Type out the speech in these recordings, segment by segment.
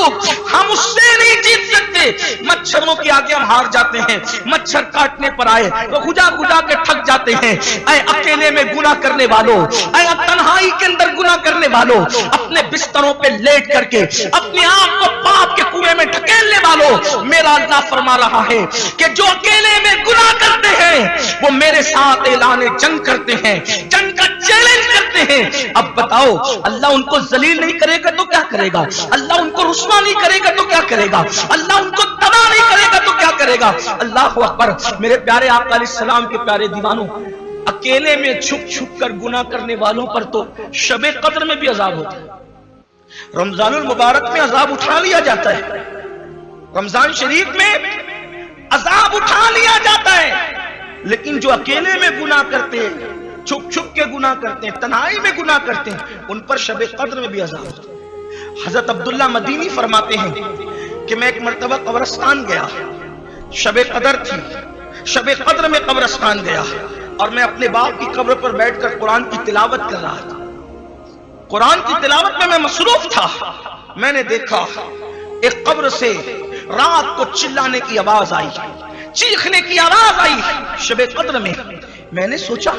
मखलूक, हम उससे नहीं जीत सकते। मच्छरों के आगे हम हार जाते हैं, मच्छर काटने पर आए तो खुजा खुजा के थक जाते हैं। ऐ अकेले में गुनाह करने वालों, ऐ तन्हाई के अंदर गुनाह करने वालों, अपने बिस्तरों पे लेट करके अपने आप को पाप के कुएं में ढकेलने वालों, मेरा अल्लाह फरमा रहा है कि जो अकेले में गुनाह करते हैं वो मेरे साथ ऐलान जंग करते हैं, जंग का चैलेंज करते हैं। अब बताओ, अल्लाह उनको जलील नहीं करेगा तो क्या करेगा? अल्लाह उनको रुस्वा नहीं करेगा तो क्या करेगा? अल्लाह उनको तबाह नहीं करेगा तो क्या करेगा? अल्लाह अकबर। मेरे प्यारे आका अलैहिस्सलाम के प्यारे दीवानों, अकेले में छुप छुप कर गुनाह करने वालों पर तो शबे कद्र में भी अजाब होता है, रमजानुल मुबारक में अजाब उठा लिया जाता है, रमजान शरीफ में अजाब उठा लिया जाता है। लेकिन जो अकेले में गुनाह करते हैं, छुप छुप के गुनाह करते हैं, तन्हाई में गुनाह करते हैं, उन पर शबे कद्र में भी अजाब होता है। हजरत अब्दुल्ला मदीनी फरमाते हैं कि मैं एक मर्तबा कब्रिस्तान गया, शबे कद्र थी, शबे कद्र में कब्रिस्तान गया और मैं अपने बाप की कब्र पर बैठकर कुरान की तिलावत कर रहा था। कुरान की तिलावत में मैं मसरूफ था। मैंने देखा एक कब्र से रात को चिल्लाने की आवाज आई, चीखने की आवाज आई शबे कद्र में। मैंने सोचा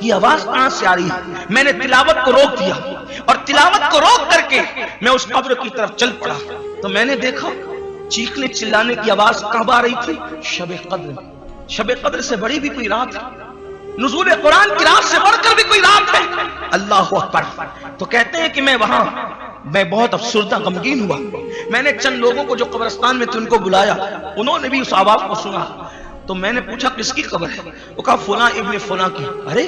ये आवाज कहां से आ रही है। मैंने तिलावत को रोक दिया और तिलावत को रोक करके मैं उस कब्र की तरफ चल पड़ा। तो मैंने देखा चीखने चिल्लाने की आवाज कब आ रही थी? शबे कद्र। शबे कद्र से बड़ी भी कोई रात है, नुज़ूल कुरान की रात से बढ़कर भी कोई रात है। अल्लाह अकबर। तो कहते हैं कि मैं बहुत अफसुर्दा गमगीन हुआ। मैंने चंद लोगों को जो कब्रिस्तान में थे उनको बुलाया, उन्होंने भी उस आवाज को सुना। तो मैंने पूछा किसकी कब्र है? वो कहा फुला इब्ने फुला की। अरे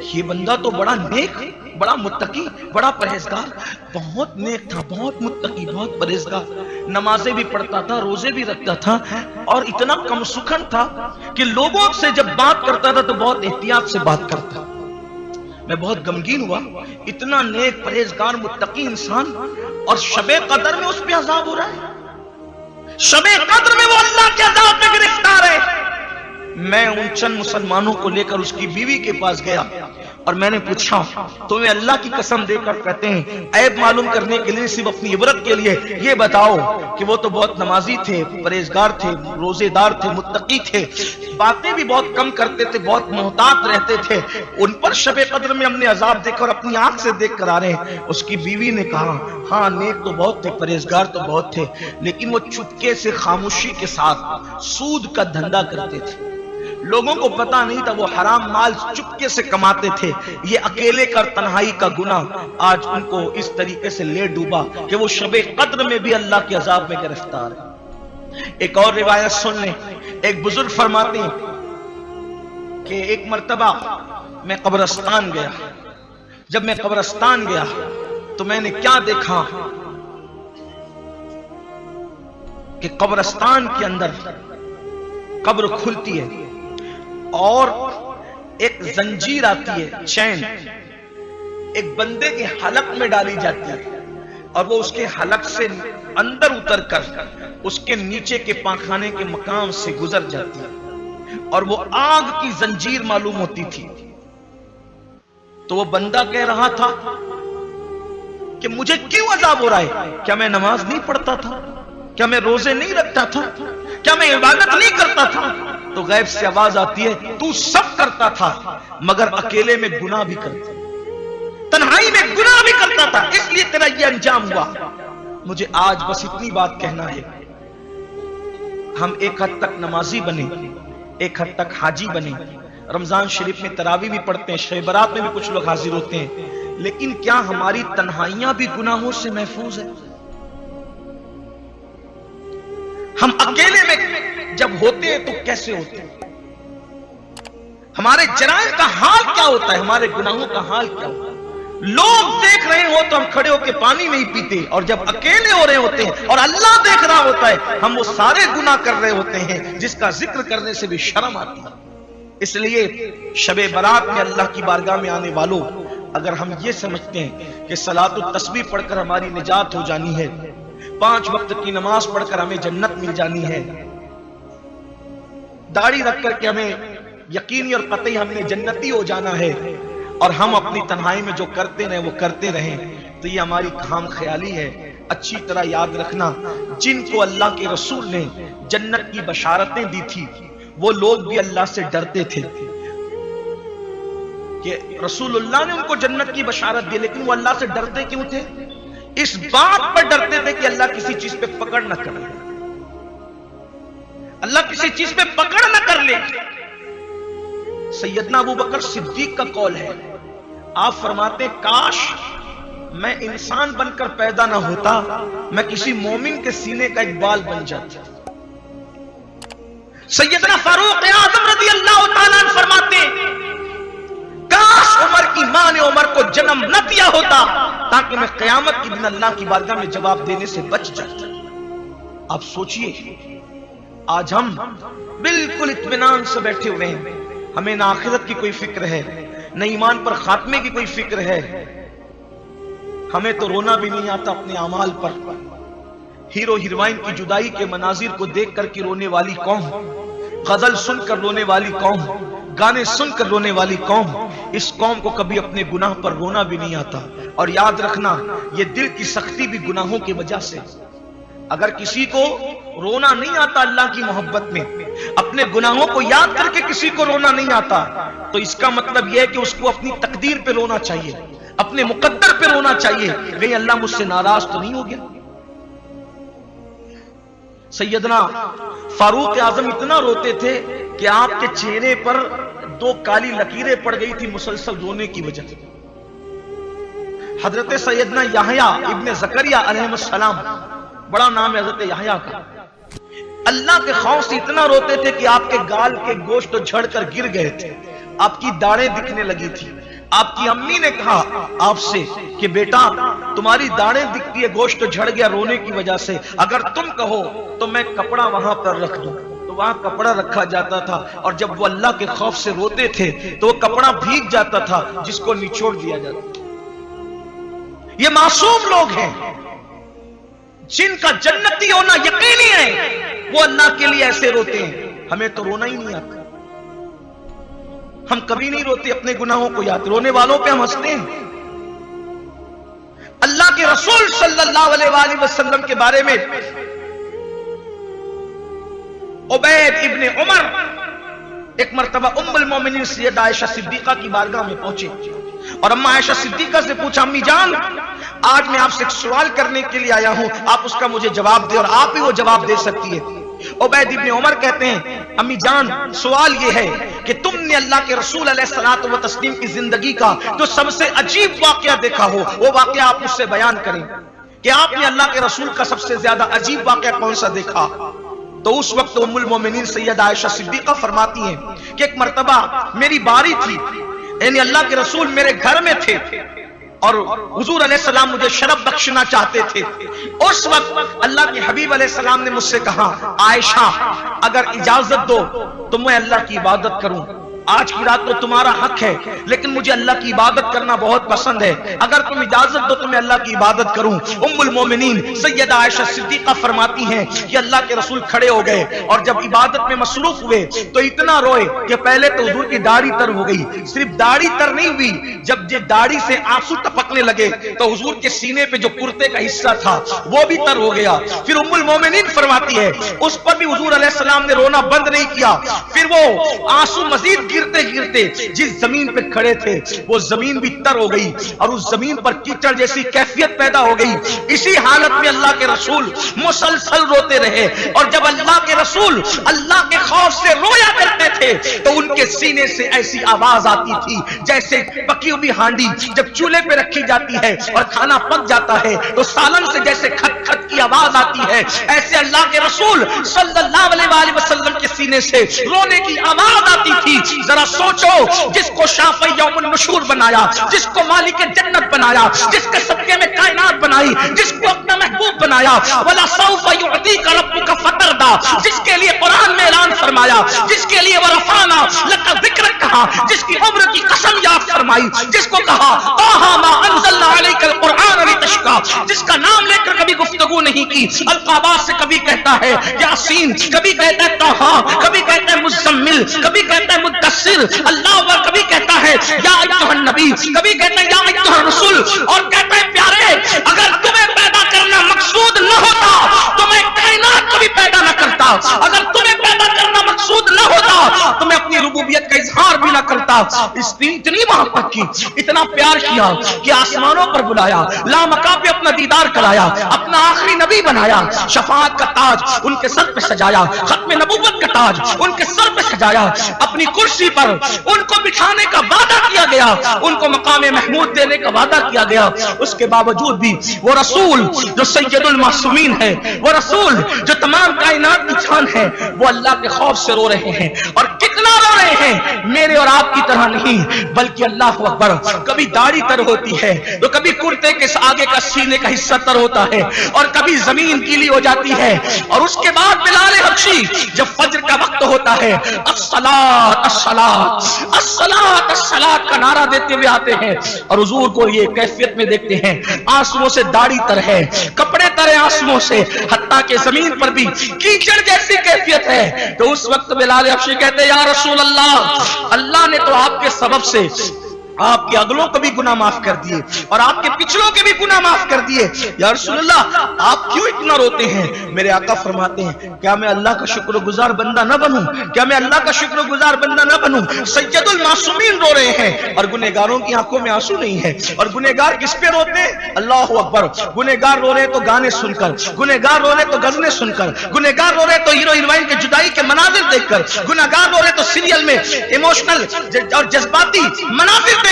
ये बंदा तो बड़ा नेक, बड़ा मुत्तकी, बड़ा परहेजगार, बहुत नेक था, बहुत मुत्तकी, बहुत परहेजगार, नमाजें भी पढ़ता था, रोजे भी रखता था और इतना कम सुखन था कि लोगों से जब बात करता था तो बहुत एहतियात से बात करता। मैं बहुत गमगीन हुआ, इतना नेक परहेजगार मुत्तकी इंसान और शबे कद्र में उस पे अजाब हो रहा है। शबे कद्र में वो अल्लाह के अजाब में गिरफ्तार है। मैं उन चंद मुसलमानों को लेकर उसकी बीवी के पास गया और मैंने पूछा, तुम्हें अल्लाह की कसम देकर कहते हैं ऐब मालूम करने के लिए, सिर्फ अपनी इबरत के लिए, ये बताओ कि वो तो बहुत नमाजी थे, परहेजगार थे, रोजेदार थे, मुत्तकी थे, बातें भी बहुत कम करते थे, बहुत मोहतात रहते थे, उन पर शबे कद्र में हमने अजाब देखा और अपनी आंख से देख कर आ रहे हैं। उसकी बीवी ने कहा हाँ नेक तो बहुत थे, परहेजगार तो बहुत थे, लेकिन वो चुपके से खामोशी के साथ सूद का धंधा करते थे। लोगों को पता नहीं था, वो हराम माल चुपके से कमाते थे। ये अकेले कर तन्हाई का गुनाह आज उनको इस तरीके से ले डूबा कि वो शबे कद्र में भी अल्लाह के अजाब में गिरफ्तार है। एक और रिवायत सुन लें, एक बुजुर्ग फरमाते हैं कि एक मर्तबा मैं कब्रिस्तान गया। जब मैं कब्रिस्तान गया तो मैंने क्या देखा कि कब्रिस्तान के अंदर कब्र खुलती है और एक जंजीर आती है, चैन एक बंदे के हलक में डाली जाती है और वो उसके हलक से अंदर उतर कर उसके नीचे के पाखाने के मकाम से गुजर जाती है और वो आग की जंजीर मालूम होती थी। तो वो बंदा कह रहा था कि मुझे क्यों अजाब हो रहा है? क्या मैं नमाज नहीं पढ़ता था? क्या मैं रोजे नहीं रखता था? क्या मैं इबादत नहीं करता था? तो गैब से आवाज आती है तू सब करता था मगर अकेले में गुनाह भी करता, तन्हाई में गुनाह भी करता था, इसलिए तेरा ये अंजाम हुआ। मुझे आज बस इतनी बात कहना है, हम एक हद तक नमाजी बने, एक हद तक हाजी बने, रमजान शरीफ में तरावी भी पढ़ते हैं, शब बरात में भी कुछ लोग हाजिर होते हैं, लेकिन क्या हमारी तन्हाइयां भी गुनाहों से महफूज है? हम अकेले में जब होते हैं तो कैसे होते हैं? हमारे जराइम का हाल क्या होता है? हमारे गुनाहों का हाल क्या होता है? लोग देख रहे हो तो हम खड़े होकर पानी नहीं पीते, और जब अकेले हो रहे होते हैं और अल्लाह देख रहा होता है हम वो सारे गुनाह कर रहे होते हैं जिसका जिक्र करने से भी शर्म आती है। इसलिए शबे बरात में अल्लाह की बारगाह में आने वालों, अगर हम ये समझते हैं कि सलातुत तस्बीह पढ़कर हमारी निजात हो जानी है, 5 वक्त की नमाज पढ़कर हमें जन्नत मिल जानी है, दाढ़ी रख करके हमें यकीनी और कतई हमने जन्नती हो जाना है, और हम अपनी तन्हाई में जो करते रहे वो करते रहें, तो ये हमारी खाम ख्याली है। اچھی طرح یاد رکھنا، جن کو اللہ کے رسول نے جنت کی بشارتیں دی تھی وہ لوگ بھی اللہ سے ڈرتے تھے کہ رسول اللہ نے ان کو جنت کی بشارت دی، لیکن وہ اللہ سے ڈرتے کیوں تھے؟ اس بات پر ڈرتے تھے کہ اللہ کسی چیز پہ پکڑ نہ کر لے، اللہ کسی چیز پہ پکڑ نہ کر لے۔ سیدنا ابو بکر صدیق کا قول ہے، آپ فرماتے کاش میں انسان بن کر پیدا نہ ہوتا، میں کسی مومن کے سینے کا ایک بال بن جاتا۔ سیدنا فاروق اعظم رضی اللہ تعالیٰ عنہ فرماتے کاش عمر کی ماں نے عمر کو جنم نہ دیا ہوتا تاکہ میں قیامت کے دن اللہ کی بارگاہ میں جواب دینے سے بچ جاتا۔ آپ سوچئے آج ہم بالکل اطمینان سے بیٹھے ہوئے ہیں، ہمیں نہ آخرت کی کوئی فکر ہے، نہ ایمان پر خاتمے کی کوئی فکر ہے، ہمیں تو رونا بھی نہیں آتا اپنے اعمال پر۔ ہیرو ہیروئن کی جدائی کے مناظر کو دیکھ کر کے رونے والی قوم، غزل سن کر رونے والی قوم، گانے سن کر رونے والی قوم، اس قوم کو کبھی اپنے گناہ پر رونا بھی نہیں آتا۔ اور یاد رکھنا یہ دل کی سختی بھی گناہوں کی وجہ سے۔ اگر کسی کو رونا نہیں آتا اللہ کی محبت میں، اپنے گناہوں کو یاد کر کے کسی کو رونا نہیں آتا، تو اس کا مطلب یہ ہے کہ اس کو اپنی تقدیر پہ رونا چاہیے، اپنے مقدر پہ رونا چاہیے، کہیں اللہ مجھ سے ناراض تو نہیں ہو گیا۔ سیدنا فاروق اعظم اتنا روتے تھے کہ آپ کے چہرے پر 2 کالی لکیریں پڑ گئی تھی مسلسل رونے کی وجہ سے۔ حضرت سیدنا یحییٰ ابن زکریا علیہ السلام، بڑا نام ہے حضرت یحییٰ کا، اللہ کے خوف سے اتنا روتے تھے کہ آپ کے گال کے گوشت جھڑ کر گر گئے تھے، آپ کی داڑھیں دکھنے لگی تھی۔ آپ کی امی نے کہا آپ سے کہ بیٹا تمہاری داڑھیں دکھتی ہے، گوشت جھڑ گیا رونے کی وجہ سے، اگر تم کہو تو میں کپڑا وہاں پر رکھ دوں۔ تو وہاں کپڑا رکھا جاتا تھا، اور جب وہ اللہ کے خوف سے روتے تھے تو وہ کپڑا بھیگ جاتا تھا جس کو نچوڑ دیا جاتا۔ یہ معصوم لوگ ہیں جن کا جنتی ہونا یقینی ہے، وہ اللہ کے لیے ایسے روتے ہیں۔ ہمیں تو رونا ہی نہیں آتا، ہم کبھی نہیں روتے اپنے گناہوں کو یاد، رونے والوں پہ ہم ہنستے ہیں۔ اللہ کے رسول صلی اللہ علیہ وآلہ وسلم کے بارے میں عبید ابن عمر ایک مرتبہ ام المومنین سیدہ عائشہ صدیقہ کی بارگاہ میں پہنچے اور اما عائشہ صدیقہ سے پوچھا امی جان آج میں آپ سے ایک سوال کرنے کے لیے آیا ہوں، آپ اس کا مجھے جواب دیں، اور آپ ہی وہ جواب دے سکتی ہے۔ عبید ابن عمر کہتے ہیں امی جان سوال یہ ہے کہ تم نے اللہ کے رسول علیہ الصلوۃ والتسلیم کی زندگی کا جو سب سے عجیب واقعہ دیکھا ہو وہ واقعہ آپ مجھ سے بیان کریں کہ آپ نے اللہ کے رسول کا سب سے زیادہ عجیب واقعہ کون سا دیکھا۔ تو اس وقت ام المومنین سیدہ عائشہ صدیقہ فرماتی ہیں کہ ایک مرتبہ میری باری تھی، یعنی اللہ کے رسول میرے گھر میں تھے اور حضور علیہ السلام مجھے شرف بخشنا چاہتے تھے۔ اس وقت اللہ کے حبیب علیہ السلام نے مجھ سے کہا عائشہ اگر اجازت دو تو میں اللہ کی عبادت کروں، آج کی رات تو تمہارا حق ہے لیکن مجھے اللہ کی عبادت کرنا بہت پسند ہے، اگر تم اجازت دو تو میں اللہ کی عبادت کروں۔ ام المومنین سیدہ عائشہ صدیقہ فرماتی ہیں کہ اللہ کے رسول کھڑے ہو گئے اور جب عبادت میں مصروف ہوئے تو اتنا روئے کہ پہلے تو حضور کی داڑھی تر ہو گئی، صرف داڑھی تر نہیں ہوئی، جب یہ داڑھی سے آنسو ٹپکنے لگے تو حضور کے سینے پہ جو کرتے کا حصہ تھا وہ بھی تر ہو گیا۔ پھر ام المومنین فرماتی ہے اس پر بھی حضور علیہ السلام نے رونا بند نہیں کیا، پھر وہ آنسو مزید گرتے گرتے جس زمین پہ کھڑے تھے وہ زمین بھی تر ہو گئی اور اس زمین پر کیچڑ جیسی کیفیت پیدا ہو گئی۔ اسی حالت میں اللہ کے رسول مسلسل روتے رہے، اور جب اللہ کے رسول اللہ کے خوف سے رویا کرتے تھے تو ان کے سینے سے ایسی آواز آتی تھی جیسے پکی ہوئی ہانڈی جب چولہے پہ رکھی جاتی ہے اور کھانا پک جاتا ہے تو سالن سے جیسے کھٹ کھٹ کی آواز آتی ہے، ایسے اللہ کے رسول صلی اللہ علیہ وآلہ وسلم کے سینے سے رونے کی آواز آتی تھی۔ ذرا سوچو جس کو شافع یوم النشور بنایا، جس کو مالک جنت بنایا، جس کے صدقے میں کائنات بنائی، جس کو اپنا محبوب بنایا، وَلَا سَوْفَ يُعْطِيكَ رَبُّكَ فَتَرْضَىٰ، جس کے لیے قرآن میں اعلان فرمایا، جس کے لیے وَرَفَعْنَا لَكَ ذِكْرَكَ کہا، جس کی عمر کی قسم یاد فرمائی، جس کو کہا طٰہَ مَا أَنزَلْنَا عَلَيْكَ الْقُرْآنَ لِتَشْقَىٰ، جس کا نام لے کر کبھی گفتگو نہیں کی، القابات سے کبھی کہتا ہے یاسین، کبھی کہتا ہے طٰہَ، کبھی کہتا ہے مزمل، کبھی کہتا ہے مدثر، اللہ اکبر، کبھی کہتا ہے یا ایھا النبی، کبھی کہتا ہے یا ایھا الرسول، اور کہتا ہے پیارے اگر تمہیں پیدا کرنا مقصود अगर तुम्हें पैदा करना मकसूद न होता तो मैं अपनी रुबूबियत का इजहार भी न करता। इतनी मोहब्बत की, इतना प्यार किया कि आसमानों पर बुलाया, लामका पे अपना दीदार कराया, अपना आखिरी नबी बनाया, शफाअत का ताज उनके सर पे सजाया, खत्म नबूवत का ताज उनके सर पे सजाया, अपनी कुर्सी पर उनको बिठाने का वादा किया गया, उनको मकाम महमूद देने का वादा किया गया। उसके बावजूद भी वो रसूल जो सैयदुल मासूमीन है, वो रसूल जो तमाम कायनात की जान है, वो अल्लाह के खौफ से रो रहे हैं। और कितना रो रहे हैं, मेरे और आपकी तरह नहीं, बल्कि अल्लाह अकबर, कभी दाढ़ी तर होती है तो कभी कुर्ते के आगे का सीने का हिस्सा तर होता है और कभी जमीन गीली हो जाती है। और उसके बाद बिलाल हबशी जब फज्र का वक्त होता है, अस्सलात अस्सलात अस्सलात अस्सलात का नारा देते हुए आते हैं और हुजूर को ये कैफियत में देखते हैं, आंसुओं से दाढ़ी तर है, कपड़े तरे आंसुओं से, हत्ता के जमीन पर भी कीचड़ जैसी कैफियत है। तो उस वक्त बिलाल हबशी कहते हैं, या रसूल अल्लाह, अल्लाह ने तो आपके सबब से आपके अगलों को भी गुनाह माफ कर दिए और आपके पिछलों के भी गुनाह माफ कर दिए। या रसूल अल्लाह, आप क्यों इतना रोते हैं? मेरे आका फरमाते हैं, क्या मैं अल्लाह का शुक्रगुजार बंदा न बनूं? क्या मैं अल्लाह का शुक्रगुजार बंदा न बनूं? सैयदुल मासूमीन रो रहे हैं और गुनहगारों की आंखों में आंसू नहीं है। और गुनहगार किस पे रोते हैं? अल्लाह अकबर। गुनहगार रो रहे तो गाने सुनकर, गुनहगार रो रहे तो गजलें सुनकर, गुनहगार रो रहे तो हीरो हीरोइन के जुदाई के मनाजिर देखकर, गुनहगार रो रहे तो सीरियल में इमोशनल और जज्बाती मनाजिर देखकर।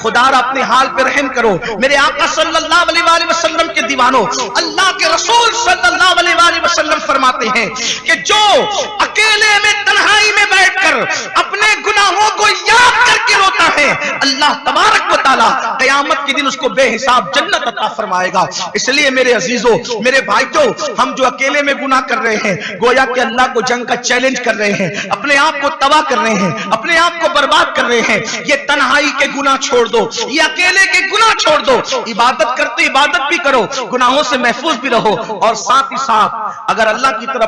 खुदारा अपने हाल पे रहम करो। मेरे आका सल्लल्लाहु अलैहि वसल्लम के दीवानों, अल्लाह के रसूल सल्लल्लाहु अलैहि वसल्लम फरमाते हैं कि जो अकेले में तन्हाई में बैठकर अपने गुनाहों को याद करके रोता है, अल्लाह तबारक व तआला क़यामत के दिन उसको बेहिसाब जन्नत अता फरमाएगा। इसलिए मेरे अजीजों, मेरे भाइयों, हम जो अकेले में गुनाह कर रहे हैं, गोया कि अल्लाह को जंग का चैलेंज कर रहे हैं, अपने आप को तबाह कर रहे हैं, अपने आप को बर्बाद कर रहे हैं। ये तन्हाई के गुनाह छोड़ दो, ये अकेले के गुनाह छोड़ दो, इबादत करते इबादत भी करो, गुनाहों से महफूज भी रहो और साथ ही साथ अगर अल्लाह की तरफ